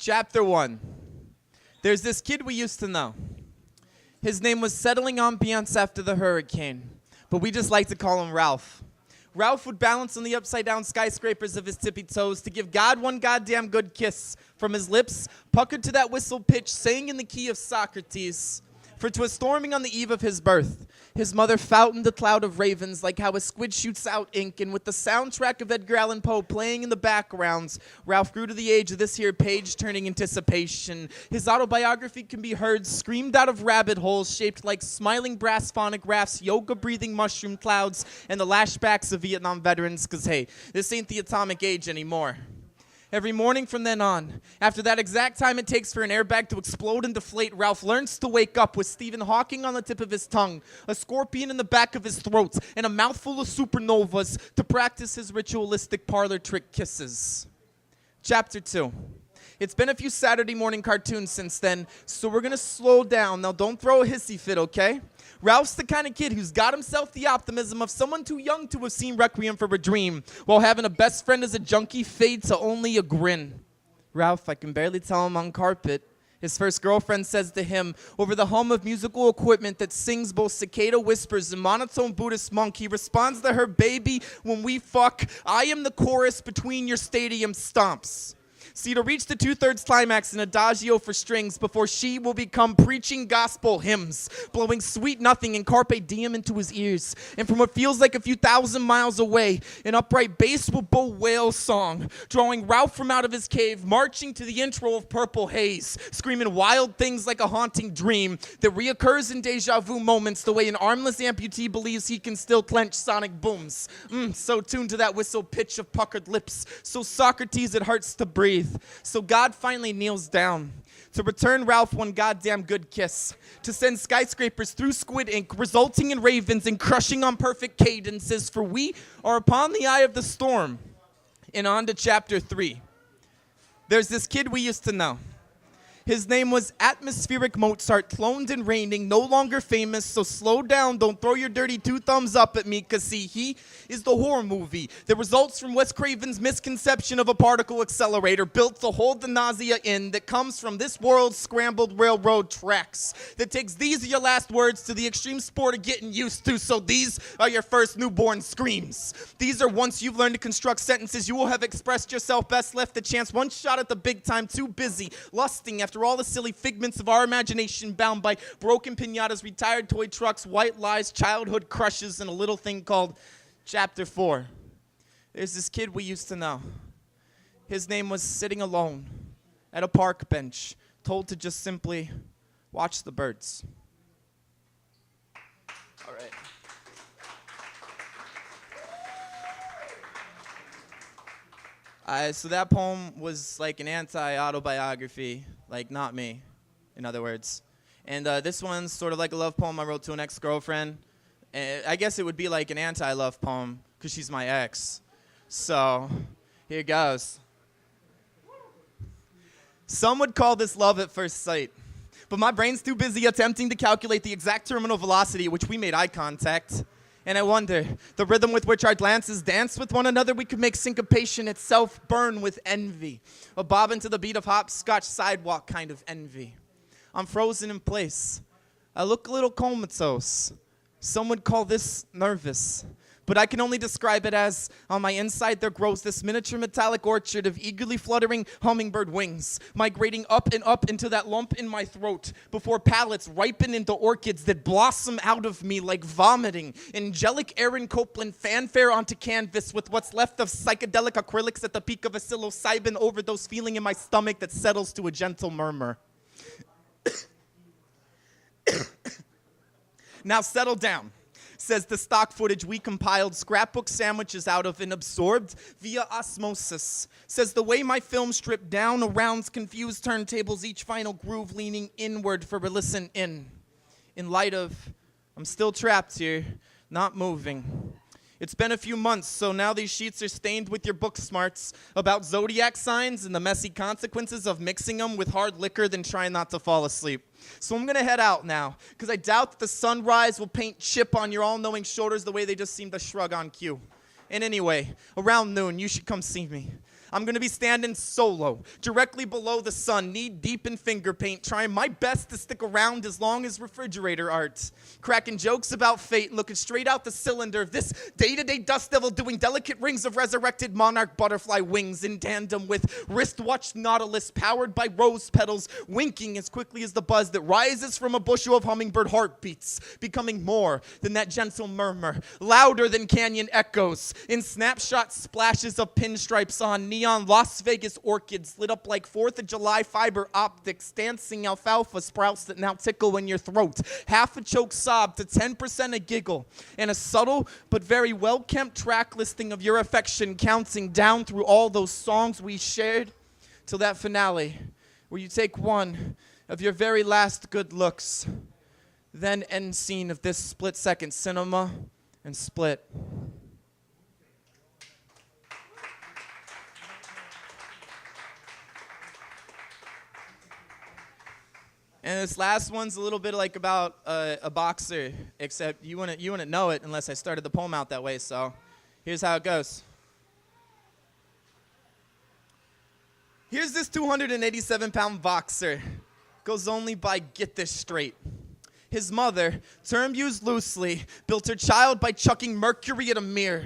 Chapter 1. There's this kid we used to know. His name was Settling Ambiance after the hurricane, but we just like to call him Ralph. Ralph would balance on the upside-down skyscrapers of his tippy toes to give God one goddamn good kiss from his lips, puckered to that whistle pitch, saying in the key of Socrates, for 'twas storming on the eve of his birth. His mother fountained a cloud of ravens like how a squid shoots out ink, and with the soundtrack of Edgar Allan Poe playing in the backgrounds, Ralph grew to the age of this here page-turning anticipation. His autobiography can be heard screamed out of rabbit holes shaped like smiling brass phonographs, yoga-breathing mushroom clouds, and the lashbacks of Vietnam veterans, because, hey, this ain't the atomic age anymore. Every morning from then on, after that exact time it takes for an airbag to explode and deflate, Ralph learns to wake up with Stephen Hawking on the tip of his tongue, a scorpion in the back of his throat, and a mouthful of supernovas to practice his ritualistic parlor trick kisses. Chapter 2. It's been a few Saturday morning cartoons since then, so we're going to slow down. Now, don't throw a hissy fit, okay? Ralph's the kind of kid who's got himself the optimism of someone too young to have seen Requiem for a Dream, while having a best friend as a junkie fade to only a grin. Ralph, I can barely tell him on carpet. His first girlfriend says to him, over the hum of musical equipment that sings both cicada whispers and monotone Buddhist monk, he responds to her, baby, when we fuck, I am the chorus between your stadium stomps. See, to reach the 2/3 climax in Adagio for strings before she will become preaching gospel hymns, blowing sweet nothing and carpe diem into his ears. And from what feels like a few thousand miles away, an upright bass will bow whale song, drawing Ralph from out of his cave, marching to the intro of Purple Haze, screaming wild things like a haunting dream that reoccurs in deja vu moments the way an armless amputee believes he can still clench sonic booms. So tuned to that whistle pitch of puckered lips, so Socrates it hurts to breathe. So God finally kneels down to return Ralph one goddamn good kiss, to send skyscrapers through squid ink, resulting in ravens and crushing on perfect cadences, for we are upon the eye of the storm. And on to chapter 3. There's this kid we used to know. His name was Atmospheric Mozart, cloned and reigning, no longer famous, so slow down, don't throw your dirty 2 thumbs up at me, cause see, he is the horror movie that results from Wes Craven's misconception of a particle accelerator built to hold the nausea in that comes from this world's scrambled railroad tracks, that takes these are your last words to the extreme sport of getting used to, so these are your first newborn screams. These are once you've learned to construct sentences, you will have expressed yourself best left the chance, one shot at the big time, too busy, lusting after all the silly figments of our imagination bound by broken piñatas, retired toy trucks, white lies, childhood crushes, and a little thing called Chapter 4. There's this kid we used to know. His name was sitting alone at a park bench, told to just simply watch the birds. All right. So that poem was like an anti-autobiography, like not me, in other words. And this one's sort of like a love poem I wrote to an ex-girlfriend. I guess it would be like an anti-love poem, because she's my ex. So, here goes. Some would call this love at first sight, but my brain's too busy attempting to calculate the exact terminal velocity at which we made eye contact. And I wonder, the rhythm with which our glances dance with one another, we could make syncopation itself burn with envy. A bobbing to the beat of hopscotch sidewalk kind of envy. I'm frozen in place. I look a little comatose. Some would call this nervous. But I can only describe it as, on my inside there grows this miniature metallic orchard of eagerly fluttering hummingbird wings, migrating up and up into that lump in my throat, before pallets ripen into orchids that blossom out of me like vomiting. Angelic Aaron Copland fanfare onto canvas with what's left of psychedelic acrylics at the peak of a psilocybin overdose feeling in my stomach that settles to a gentle murmur. Now settle down, says the stock footage we compiled scrapbook sandwiches out of and absorbed via osmosis. Says the way my film stripped down around confused turntables, each final groove leaning inward for a listen in light of, I'm still trapped here, not moving. It's been a few months, so now these sheets are stained with your book smarts about zodiac signs and the messy consequences of mixing them with hard liquor than trying not to fall asleep. So I'm going to head out now, because I doubt that the sunrise will paint chip on your all-knowing shoulders the way they just seem to shrug on cue. And anyway, around noon, you should come see me. I'm gonna be standing solo, directly below the sun, knee deep in finger paint, trying my best to stick around as long as refrigerator art. Cracking jokes about fate and looking straight out the cylinder of this day-to-day dust devil doing delicate rings of resurrected monarch butterfly wings in tandem with wristwatch Nautilus powered by rose petals, winking as quickly as the buzz that rises from a bushel of hummingbird heartbeats, becoming more than that gentle murmur, louder than canyon echoes, in snapshot splashes of pinstripes on neon Las Vegas orchids lit up like 4th of July fiber optics, dancing alfalfa sprouts that now tickle in your throat, half a choke sob to 10% a giggle, and a subtle but very well-kept track listing of your affection counting down through all those songs we shared till that finale where you take one of your very last good looks, then end scene of this split-second cinema and split. And this last one's a little bit like about a boxer, except you wouldn't know it unless I started the poem out that way, so here's how it goes. Here's this 287-pound boxer, goes only by get this straight. His mother, term used loosely, built her child by chucking mercury at a mirror.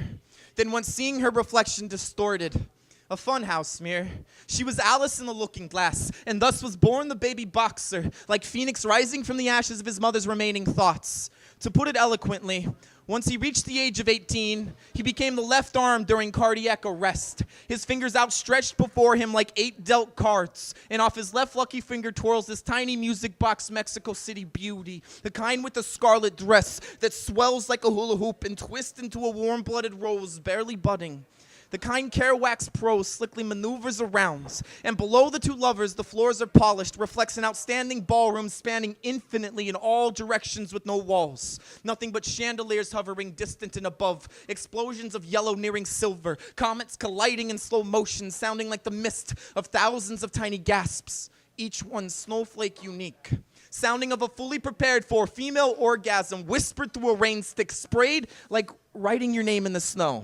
Then when seeing her reflection distorted, a funhouse smear, she was Alice in the Looking Glass, and thus was born the baby boxer, like Phoenix rising from the ashes of his mother's remaining thoughts. To put it eloquently, once he reached the age of 18, he became the left arm during cardiac arrest, his fingers outstretched before him like 8 dealt cards, and off his left lucky finger twirls this tiny music box Mexico City beauty, the kind with the scarlet dress that swells like a hula hoop and twists into a warm-blooded rose barely budding. The kind Kerouac's prose slickly maneuvers around, and below the two lovers the floors are polished, reflects an outstanding ballroom spanning infinitely in all directions with no walls. Nothing but chandeliers hovering distant and above, explosions of yellow nearing silver, comets colliding in slow motion, sounding like the mist of thousands of tiny gasps, each one snowflake unique. Sounding of a fully prepared for female orgasm whispered through a rain stick, sprayed like writing your name in the snow.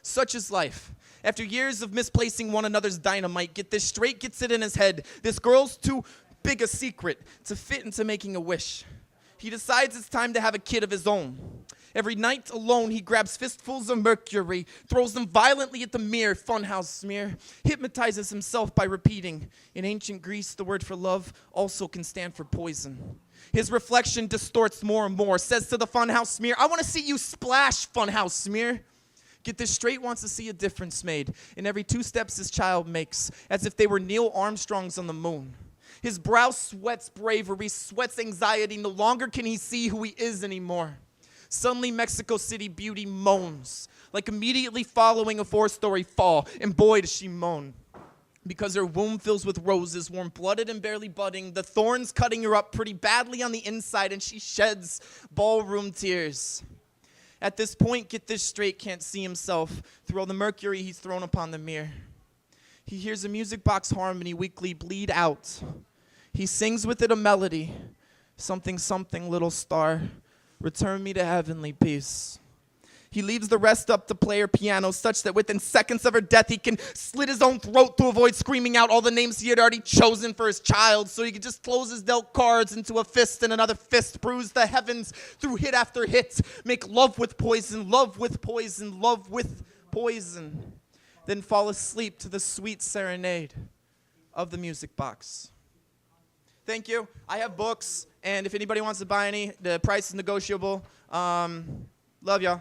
Such is life. After years of misplacing one another's dynamite, get this straight, gets it in his head. This girl's too big a secret to fit into making a wish. He decides it's time to have a kid of his own. Every night alone, he grabs fistfuls of mercury, throws them violently at the mirror, funhouse smear, hypnotizes himself by repeating, in ancient Greece, the word for love also can stand for poison. His reflection distorts more and more, says to the funhouse smear, I want to see you splash, funhouse smear. Get this straight, wants to see a difference made in every 2 steps his child makes, as if they were Neil Armstrongs on the moon. His brow sweats bravery, sweats anxiety. No longer can he see who he is anymore. Suddenly, Mexico City beauty moans, like immediately following a 4-story fall, and boy, does she moan. Because her womb fills with roses, warm-blooded and barely budding, the thorns cutting her up pretty badly on the inside, and she sheds ballroom tears. At this point, get this straight, can't see himself through all the mercury he's thrown upon the mirror. He hears a music box harmony weakly bleed out. He sings with it a melody, something, something, little star, return me to heavenly peace. He leaves the rest up to play her piano such that within seconds of her death he can slit his own throat to avoid screaming out all the names he had already chosen for his child, so he could just close his dealt cards into a fist and another fist, bruise the heavens through hit after hit, make love with poison, love with poison, love with poison, then fall asleep to the sweet serenade of the music box. Thank you. I have books, and if anybody wants to buy any, the price is negotiable. Love y'all.